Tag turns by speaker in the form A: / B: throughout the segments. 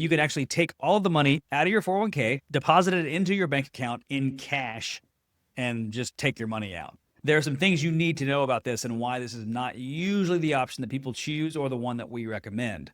A: You can actually take all of the money out of your 401k, deposit it into your bank account in cash, and just take your money out. There are some things you need to know about this and why this is not usually the option that people choose or the one that we recommend.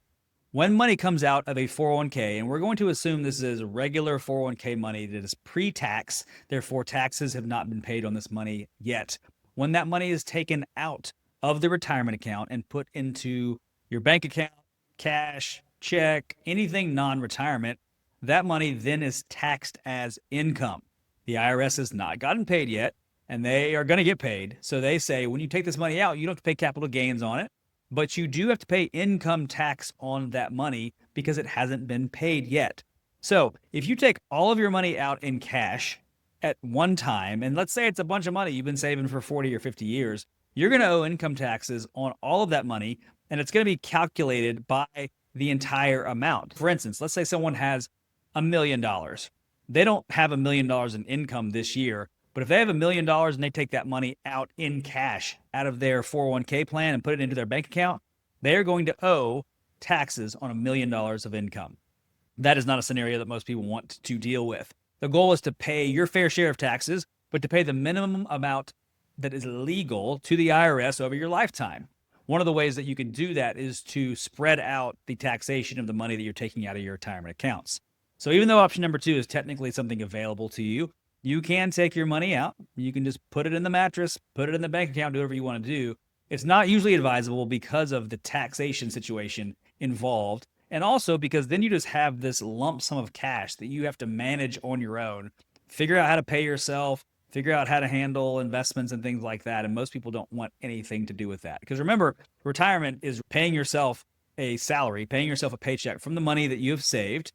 A: When money comes out of a 401k, and we're going to assume this is regular 401k money that is pre-tax, therefore taxes have not been paid on this money yet. When that money is taken out of the retirement account and put into your bank account, cash, check, anything non-retirement, that money then is taxed as income. The IRS has not gotten paid yet, and they are going to get paid. So they say when you take this money out, you don't have to pay capital gains on it, but you do have to pay income tax on that money because it hasn't been paid yet. So if you take all of your money out in cash at one time, and let's say it's a bunch of money you've been saving for 40 or 50 years, you're going to owe income taxes on all of that money, and it's going to be calculated by the entire amount. For instance, let's say someone has $1 million. They don't have $1 million in income this year, but if they have $1 million and they take that money out in cash out of their 401k plan and put it into their bank account, they are going to owe taxes on $1 million of income. That is not a scenario that most people want to deal with. The goal is to pay your fair share of taxes, but to pay the minimum amount that is legal to the IRS over your lifetime. One of the ways that you can do that is to spread out the taxation of the money that you're taking out of your retirement accounts. So even though option number 2 is technically something available to you, you can take your money out. You can just put it in the mattress, put it in the bank account, do whatever you want to do. It's not usually advisable because of the taxation situation involved. And also because then you just have this lump sum of cash that you have to manage on your own, figure out how to pay yourself, figure out how to handle investments and things like that. And most people don't want anything to do with that. Because remember, retirement is paying yourself a salary, paying yourself a paycheck from the money that you have saved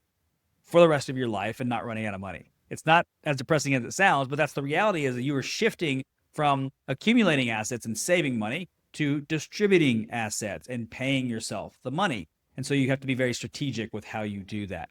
A: for the rest of your life and not running out of money. It's not as depressing as it sounds, but that's the reality, is that you are shifting from accumulating assets and saving money to distributing assets and paying yourself the money. And so you have to be very strategic with how you do that.